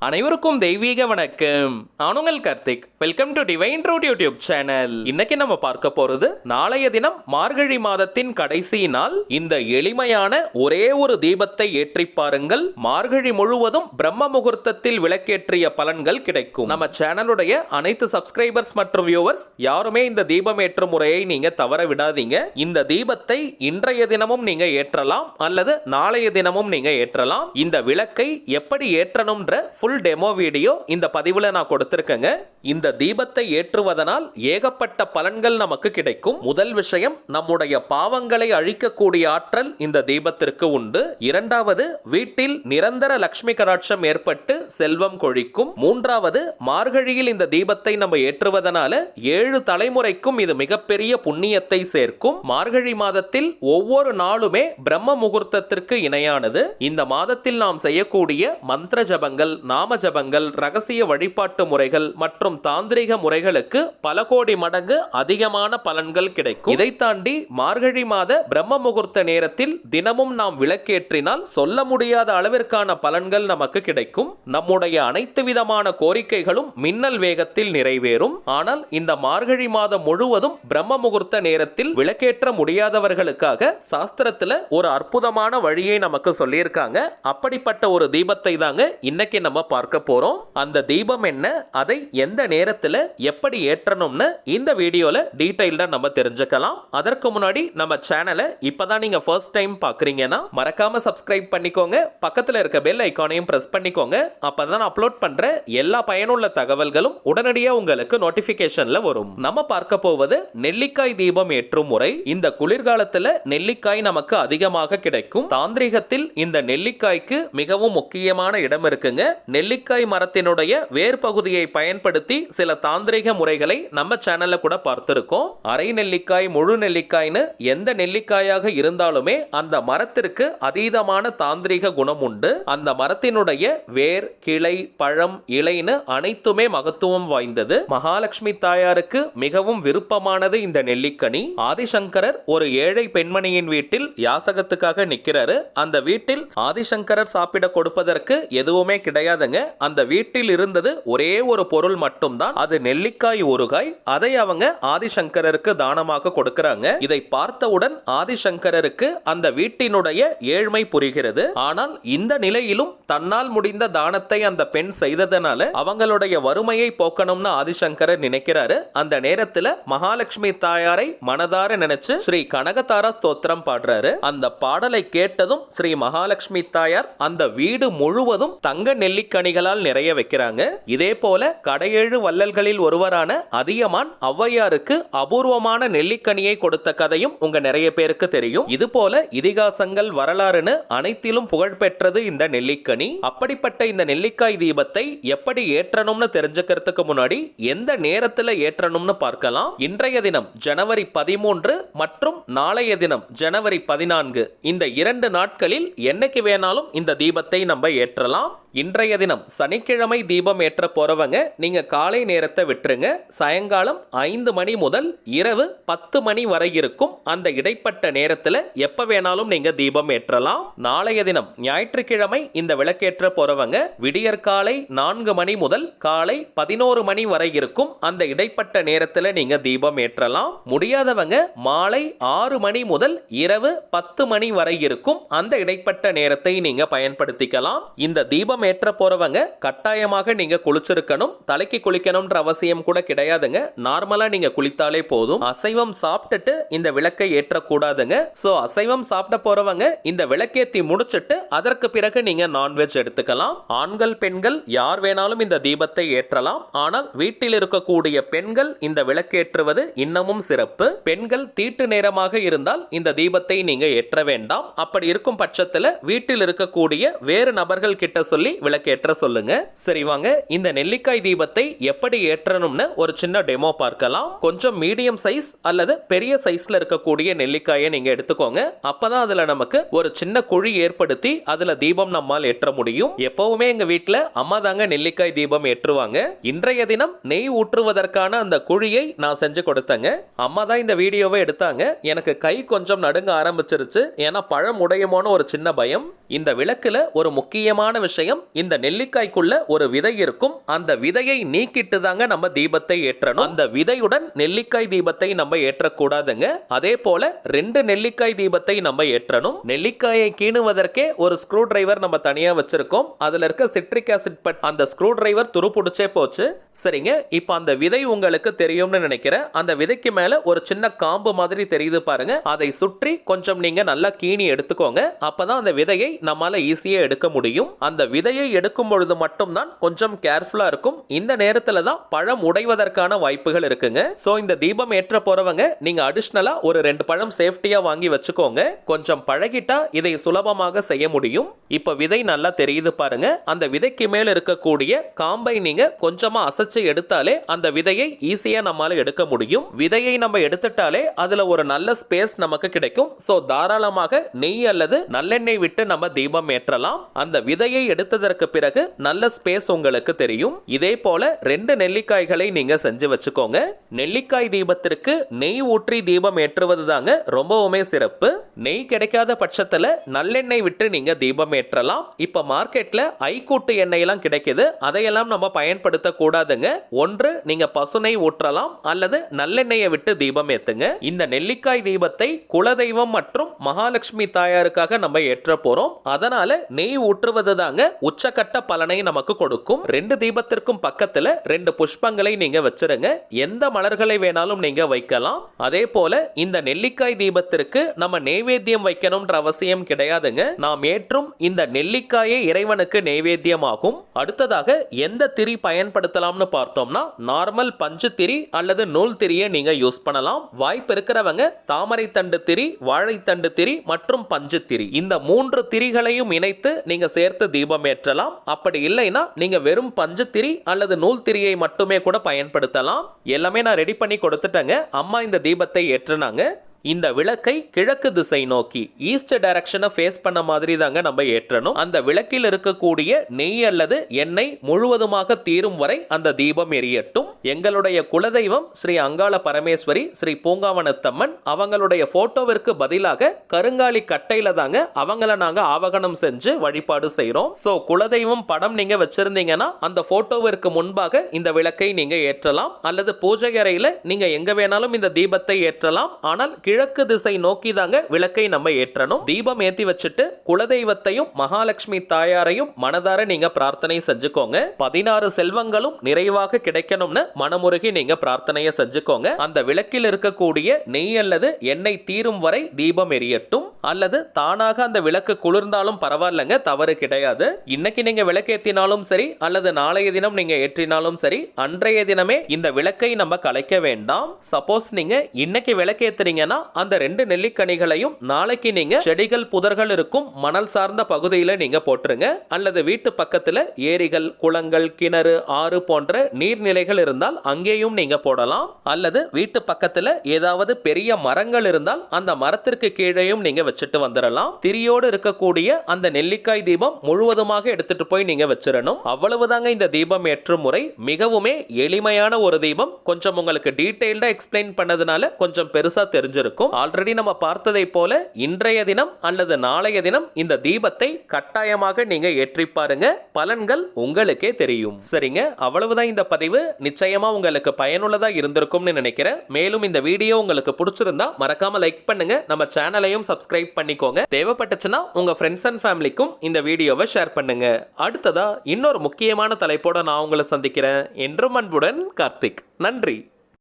அனைவருக்கும் தெய்வீக வணக்கம். நான் உங்கள் Karthik. Welcome to divine truth YouTube channel. இன்னைக்கு நம்ம பார்க்க போறது நாளைய தினம் மார்கழி மாதத்தின் கடைசி நாள். இந்த எளிமையான ஒரே ஒரு தீபத்தை ஏற்றி பாருங்கள். மார்கழி முழுவதும் பிரம்ம முகூர்த்தத்தில் விளக்கேற்றிய பலன்கள் கிடைக்கும். நம்ம சேனலுடைய அனைத்து சப்ஸ்கிரைபர்ஸ் மற்றும் வியூவர்ஸ் யாருமே இந்த தீபம் ஏற்றும் முறையை நீங்க தவற விடாதீங்க. இந்த தீபத்தை இன்றைய தினமும் நீங்க ஏற்றலாம் அல்லது நாளைய தினமும் நீங்க ஏற்றலாம். இந்த விளக்கை எப்படி ஏற்றணும்ன்ற ஃபுல் டெமோ வீடியோ இந்த பதிவுல நான் கொடுத்திருக்கேங்க. இந்த தீபத்தை ஏற்றுவதனால் ஏகப்பட்ட பலன்கள் நமக்கு கிடைக்கும். முதல் விஷயம், நம்முடைய பாவங்களை அழிக்கக்கூடிய ஆற்றல் இந்த தீபத்திற்கு உண்டு. இரண்டாவது, வீட்டில் நிரந்தர லட்சுமி கடாட்சம் ஏற்பட்டு செல்வம் கொழிக்கும். மூன்றாவது, மார்கழியில் இந்த தீபத்தை நம்ம ஏற்றுவதனால 7 தலைமுறைக்கும் இது மிகப்பெரிய புண்ணியத்தை சேர்க்கும். மார்கழி மாதத்தில் ஒவ்வொரு நாளுமே பிரம்ம முகூர்த்தத்திற்கு இணையானது. இந்த மாதத்தில் நாம் செய்யக்கூடிய மந்திர ஜபங்கள், நாம ஜபங்கள், ரகசிய வழிபாட்டு முறைகள் மற்றும் தாந்திரிக முறைகளுக்கு பல கோடி மடங்கு அதிகமான பலன்கள் கிடைக்கும். இதை தாண்டி மார்கழி மாத பிரம்ம முகூர்த்த நேரத்தில் தினமும் நாம் விளக்கேற்றினால் சொல்ல முடியாத அளவிற்கான பலன்கள் நமக்கு கிடைக்கும். நம்முடைய அனைத்து விதமான கோரிக்கைகளும் மின்னல் வேகத்தில் நிறைவேறும். ஆனால் இந்த மார்கழி மாதம் முழுவதும் பிரம்ம முகூர்த்த நேரத்தில் விளக்கேற்ற முடியாதவர்களுக்காக சாஸ்திரத்துல ஒரு அற்புதமான வழியை நமக்கு சொல்லியிருக்காங்க. அப்படிப்பட்ட ஒரு தீபத்தை தாங்க இன்னைக்கு நம்ம பார்க்க போறோம். அந்த தீபம் என்ன, அதை எந்த நேரத்துல எப்படி ஏற்றணும்னு இந்த வீடியோல டீடைல்டா நம்ம தெரிஞ்சுக்கலாம். அதற்கு முன்னாடி நம்ம சேனலை இப்பதான் நீங்க ஃபர்ஸ்ட் டைம் பாக்குறீங்கன்னா மறக்காம சப்ஸ்கிரைப் பண்ணிக்கோங்க. பக்கத்துல இருக்க பெல் ஐகானையும் பிரஸ் பண்ணிக்கோங்க. அப்பதான் அப்லோட் பண்ற எல்லா பயனுள்ள தகவல்களும் உடனடியாக உங்களுக்கு நோட்டிபிகேஷன்ல வரும். நம்ம பார்க்க போவது நெல்லிக்காய் தீபம் ஏற்றும் முறை. இந்த குளிர்காலத்துல நெல்லிக்காய் நமக்கு அதிகமாக கிடைக்கும். தாந்திரிகத்தில் இந்த நெல்லிக்காய்க்கு மிகவும் முக்கியமான இடம் இருக்குங்க. நெல்லிக்காய் மரத்தினுடைய வேர் பகுதியை பயன்படுத்தி சில தாந்திரிக முறைகளை நம்ம சேனல்ல கூட பார்த்திருக்கோம். அரை நெல்லிக்காய், முழு நெல்லிக்காய்னு எந்த நெல்லிக்காயாக இருந்தாலுமே அந்த மரத்திற்கு அதீதமான தாந்திரிக குணம் உண்டு. அந்த மரத்தினுடைய வேர், கிளை, பழம், இலைன்னு அனைத்துமே மகத்துவம் வாய்ந்தது. மகாலட்சுமி தாயாருக்கு மிகவும் விருப்பமானது இந்த நெல்லிக்கனி. ஆதிசங்கரர் ஒரு ஏழை பெண்மணியின் வீட்டில் யாசகத்துக்காக நிற்கிறாரு. அந்த வீட்டில் ஆதிசங்கரர் சாப்பிட கொடுப்பதற்கு எதுவுமே கிடையாதுங்க. அந்த வீட்டில் இருந்தது ஒரே ஒரு பொருள் மட்டும்தான். அது நெல்லிக்காய் ஊறுகாய். அதை அவங்க ஆதிசங்கரருக்கு தானமாக கொடுக்கிறாங்க. இதை பார்த்தவுடன் ஆதிசங்கரருக்கு அந்த வீட்டினுடைய ஏழ்மை புரிகிறது. ஆனால் இந்த நிலையிலும் தன்னால் முடிந்த தானத்தை அந்த பெண் செய்ததனால அவங்களுடைய வறுமையை போக்கணும்னு ஆதிசங்கரர் நினைக்கிறாரு. அந்த நேரத்துல மகாலட்சுமி தாயாரை மனதார நினைச்சு ஸ்ரீ கனகதாரா ஸ்தோத்திரம் பாடுறாரு. அந்த பாடலை கேட்டதும் ஸ்ரீ மகாலட்சுமி தாயார் அந்த வீடு முழுவதும் தங்க நெல்லிக்கனிகளால் நிறைய வைக்கிறாங்க. இதே போல கடையேழு வள்ளல்களில் ஒருவரான அதியமான் ஔவையாருக்கு அபூர்வமான நெல்லிக்கனியை கொடுத்த கதையும் உங்க நிறைய பேருக்கு தெரியும். இது போல இதிகாசங்கள், வரலாறுன்னு அனைத்திலும் புகழ்பெற்றது இந்த நெல்லிக்கனி. அப்படிப்பட்ட இந்த நெல்லிக்காய் தீபத்தை எப்படி ஏற்றணும்னு தெரிஞ்சுக்கிறதுக்கு முன்னாடி எந்த நேரத்துல ஏற்றணும்னு பார்க்கலாம். இன்றைய தினம் ஜனவரி 13 மற்றும் நாளைய தினம் ஜனவரி 14 இந்த 2 நாட்களில் என்னைக்கு வேணாலும் இந்த தீபத்தை நம்ம ஏற்றலாம். இன்றைய தினம் சனிக்கிழமை தீபம் ஏற்ற போறவங்க நீங்க காலை நேரத்தை விட்டுருங்க. சாயங்காலம் 5 மணி முதல் இரவு 10 மணி வரை இருக்கும் அந்த இடைப்பட்ட நேரத்தில் எப்ப வேணாலும் நீங்க தீபம் ஏற்றலாம். நாளைய தினம் ஞாயிற்றுக்கிழமை இந்த விளக்கேற்ற போறவங்க விடியற்காலை 4 மணி முதல் காலை 11 மணி வரை இருக்கும் அந்த இடைப்பட்ட நேரத்தில் நீங்க தீபம் ஏற்றலாம். முடியாதவங்க மாலை 6 மணி முதல் இரவு 10 மணி வரை இருக்கும் அந்த இடைப்பட்ட நேரத்தை நீங்க பயன்படுத்திக்கலாம். இந்த தீபம் ஏற்ற போறவங்க கட்டாயமாக நீங்க குளிச்சிருக்கணும். தலைக்கு குளிக்கணும்ன்ற அவசியம் கூட கிடையாதுங்க. நார்மலா நீங்க குளித்தாலே போதும். அசைவம் சாப்பிட்டுட்டு இந்த விளக்கை ஏற்றக்கூடாதுங்க. சோ அசைவம் சாப்பிட போறவங்க இந்த விளக்கேத்தி முடிச்சிட்டு அதற்கு பிறகு நீங்க நான்வெஜ் எடுத்துக்கலாம். ஆண்கள், பெண்கள் யார் வேணாலும் இந்த தீபத்தை ஏற்றலாம். ஆனால் வீட்டில் இருக்கக்கூடிய பெண்கள் இந்த விளக்கேற்றுவது இன்னமும் சிறப்பு. பெண்கள் தீட்டு நேரமாக இருந்தால் இந்த தீபத்தை நீங்க ஏற்ற வேண்டாம். அப்படி இருக்கும் பட்சத்துல வீட்டில் இருக்கக்கூடிய வேறு நபர்கள் கிட்ட சொல்லி விளக்கேற்ற சொல்லுங்க. சரி வாங்க இந்த நெல்லிக்காய் தீபத்தை எப்படி ஏற்றணும்னு ஒரு சின்ன டெமோ பார்க்கலாம். கொஞ்சம் மீடியம் சைஸ் அல்லது பெரிய சைஸ்ல இருக்கக்கூடிய நெல்லிக்காயை நீங்க எடுத்துக்கோங்க. அப்பதான் அதுல நமக்கு ஒரு சின்ன குழி ஏற்படுத்தி அதுல தீபம் நம்மால் ஏற்ற முடியும். எப்பவுமே எங்க வீட்டுல அம்மா தாங்க நெல்லிக்காய் தீபம் ஏற்றுவாங்க. இன்றைய தினம் நெய் ஊற்றுவதற்கான அந்த குழியை நான் செஞ்சு கொடுத்தேங்க. அம்மா தான் இந்த வீடியோவை எடுத்தாங்க. எனக்கு கை கொஞ்சம் நடுங்க ஆரம்பிச்சிருச்சு. ஏன்னா பழம் உடையுமோன்னு ஒரு சின்ன பயம். இந்த விளக்குல ஒரு முக்கியமான விஷயம், இந்த நெல்லிக்காய்க்குள்ள ஒரு விதை இருக்கும். அந்த விதையை நீக்கிட்டு தாங்க நம்ம தீபத்தை ஏற்றணும். அந்த விதையுடன் நெல்லிக்காய் தீபத்தை நம்ம ஏற்றக்கூடாதுங்க. அதே போல 2 நெல்லிக்காய் தீபத்தை நம்ம ஏற்றணும். நெல்லிக்காயை கீணுவதற்கே ஒரு ஸ்க்ரூ டிரைவர் நம்ம தனியா வச்சிருக்கோம். அதுல இருக்க சிட்ரிக் ஆசிட் அந்த ஸ்க்ரூ டிரைவர் துருப்புடிச்சே போச்சு. சரிங்க, இப்ப அந்த விதை உங்களுக்கு தெரியும்னு நினைக்கிறேன். அந்த விதைக்கு மேல ஒரு சின்ன காம்பு மாதிரி தெரியுது பாருங்க. அதை சுற்றி கொஞ்சம் நீங்க நல்லா கீணி எடுத்துக்கோங்க. அப்பதான் அந்த விதையை நம்மால ஈஸியா எடுக்க முடியும். அந்த விதையை எடுக்கும் பொழுது மட்டும்தான் கொஞ்சம் கேர்ஃபுல்லா இருக்கும். இந்த நேரத்துல தான் பழம் உடைவதற்கான வாய்ப்புகள் இருக்குங்க. சோ இந்த தீபம் ஏற்ற போறவங்க நீங்க அடிஷனலா ஒரு 2 பழம் சேஃப்டியா வாங்கி வச்சுக்கோங்க. கொஞ்சம் பழகிட்டா இதை சுலபமாக செய்ய முடியும். இப்ப விதை நல்லா தெரியுது பாருங்க. அந்த விதைக்கு மேல இருக்கக்கூடிய காம்பை நீங்க கொஞ்சமா அசைச்சு எடுத்தாலே அந்த விதையை ஈஸியா நம்மால எடுக்க முடியும். விதையை நம்ம எடுத்துட்டாலே அதுல ஒரு நல்ல ஸ்பேஸ் நமக்கு கிடைக்கும். சோ தாராளமாக நெய் அல்லது நல்லெண்ணெய் விட்டு நம்ம தீபம் ஏற்றலாம். அந்த விதையை எடுத்ததற்கு பிறகு நல்ல ஸ்பேஸ் உங்களுக்கு தெரியும். இதே போல 2 நெல்லிக்காய்களை நீங்க செஞ்சு வச்சுக்கோங்க. நெல்லிக்காய் தீபத்திற்கு நெய் ஊற்றி தீபம் ஏற்றுவது தாங்க ரொம்பவுமே சிறப்பு. நெய் கிடைக்காத பட்சத்துல நல்லெண்ணெய் விட்டு நீங்க தீபம் ஏற்றலாம். இப்ப மார்க்கெட்ல ஐக்கூட்டு எண்ணெய் எல்லாம் கிடைக்குது. அதையெல்லாம் நம்ம பயன்படுத்த கூடாதுங்க. ஒன்று நீங்க பசுனை ஊற்றலாம் அல்லது நல்லெண்ணெயை விட்டு தீபம் ஏத்துங்க. இந்த நெல்லிக்காய் தீபத்தை குலதெய்வம் மற்றும் மகாலட்சுமி தாயாருக்காக நம்ம ஏற்ற போறோம். அதனால நெய் ஊற்றுவது தாங்க உச்சக்கட்ட பலனை நமக்கு கொடுக்கும். 2 தீபத்திற்கும் பக்கத்துல 2 புஷ்பங்களை நீங்க வச்சிருங்க. எந்த மலர்களை வேணாலும் நீங்க வைக்கலாம். அதே போல இந்த நெல்லிக்காய் தீபத்திற்கு நம்ம நெய்வேத்தியம் வைக்கணும்ன்ற அவசியம் கிடையாதுங்க. நாம் ஏற்றும் இந்த நெல்லிக்காயே இறைவனுக்கு நெய்வேத்தியமாகும். அடுத்ததாக எந்த திரி பயன்படுத்தலாம்னு பார்த்தோம்னா நார்மல் பஞ்சு திரி அல்லது நூல் திரியை நீங்க யூஸ் பண்ணலாம். வாய்ப்பு இருக்கிறவங்க தாமரை தண்டு திரி, வாழைத்தண்டு திரி மற்றும் பஞ்சு திரி இந்த 3 திரிகளையும் இணைத்து நீங்க சேர்த்து தீபம் ஏற்றலாம். அப்படி இல்லைன்னா நீங்க வெறும் பஞ்சு திரி அல்லது நூல் திரியை மட்டுமே கூட பயன்படுத்தலாம். எல்லாமே நான் ரெடி பண்ணி கொடுத்துட்டேங்க. அம்மா இந்த தீபத்தை ஏற்றினாங்க. இந்த விளக்கை கிழக்கு திசை நோக்கி ஈஸ்ட் டைரக்ஷனை ஃபேஸ் பண்ண மாதிரி தாங்க நம்ம ஏற்றணும். அந்த விளக்கில் இருக்கக்கூடிய நெய் அல்லது எண்ணெய் முழுவதுமாக தீரும் வரை அந்த தீபம் எரியட்டும். எங்களுடைய குலதெய்வம் ஸ்ரீ அங்காள பரமேஸ்வரி, ஸ்ரீ பூங்காவனத்தம்மன், அவங்களுடைய போட்டோவிற்கு பதிலாக கருங்காலி கட்டையில தாங்க அவங்கள நாங்க ஆவகனம் செஞ்சு வழிபாடு செய்யறோம். சோ குலதெய்வம் படம் நீங்க வச்சிருந்தீங்கன்னா அந்த போட்டோவிற்கு முன்பாக இந்த விளக்கை நீங்க ஏற்றலாம். அல்லது பூஜை அறையில நீங்க எங்க வேணாலும் இந்த தீபத்தை ஏற்றலாம். ஆனால் கிழக்கு திசை நோக்கி தாங்க விளக்கை நம்ம ஏற்றணும். தீபம் ஏத்தி வச்சுட்டு குலதெய்வத்தையும் மகாலட்சுமி தாயாரையும் மனதார நீங்க பிரார்த்தனை செஞ்சுக்கோங்க. 16 செல்வங்களும் நிறைவாக கிடைக்கணும்னு மனமுருகி நீங்க பிரார்த்தனையை செஞ்சுக்கோங்க. அந்த விளக்கில் இருக்கக்கூடிய நெய் அல்லது எண்ணெய் தீரும் வரை தீபம் எரியட்டும். அல்லது தானாக அந்த விளக்கு குளிர்ந்தாலும் பரவாயில்லைங்க, தவறு கிடையாது. இன்னைக்கு நீங்க விளக்கேற்றினாலும் சரி அல்லது நாளைய தினம் நீங்க ஏற்றினாலும் சரி, அன்றைய தினமே இந்த விளக்கை நம்ம கலைக்க வேண்டாம். சப்போஸ் நீங்க இன்னைக்கு விளக்கேத்துறீங்கன்னா அந்த 2 நெல்லிக்கனிகளையும் நாளைக்கு நீங்க செடிகள் புதர்கள் இருக்கும் மணல் சார்ந்த பகுதியில நீங்க போட்டுருங்க. அல்லது வீட்டு பக்கத்துல ஏரிகள், குளங்கள், கிணறு, ஆறு போன்ற நீர்நிலைகள் இருந்தால் அங்கேயும் நீங்க போடலாம். அல்லது வீட்டு பக்கத்துல ஏதாவது பெரிய மரங்கள் இருந்தால் அந்த மரத்திற்கு கீழேயும் நீங்க வச்சுட்டு வந்துடலாம். திரியோடு இருக்கக்கூடிய அந்த நெல்லிக்காய் தீபம் முழுவதுமாக எடுத்துட்டு போய் நீங்க வச்சிடணும். அவ்வளவுதாங்க இந்த தீபம் ஏற்றும் முறை. மிகவுமே எளிமையான ஒரு தீபம். கொஞ்சம் உங்களுக்கு டீடைல்டா எக்ஸ்பிளைன் பண்ணதுனால கொஞ்சம் பெருசா தெரிஞ்சிருக்கும். ஆல்ரெடி நம்ம பார்த்ததை போல இன்றைய தினம் அல்லது நாளைய தினம் இந்த தீபத்தை கட்டாயமாக நீங்க ஏற்றி பாருங்க. பலன்கள் உங்களுக்கே தெரியும். சரிங்க, அவ்வளவுதான் இந்த பதிவு. நிச்சயமா உங்களுக்கு பயனுள்ளதா இருந்திருக்கும்னு நினைக்கிறேன். மேலும் இந்த வீடியோ உங்களுக்கு பிடிச்சிருந்தா மறக்காம லைக் பண்ணுங்க. நம்ம சேனலையும் சப்ஸ்கிரைப் பண்ணிக்கோங்க. தேவைப்பட்டுச்சுன்னா உங்க ஃப்ரெண்ட்ஸ் அண்ட் ஃபேமிலிக்கும் இந்த வீடியோவை ஷேர் பண்ணுங்க. அடுத்ததா இன்னொரு முக்கியமான தலைப்போட நான் உங்களை சந்திக்கிறேன். என்றும் அன்புடன் கார்த்திக். நன்றி.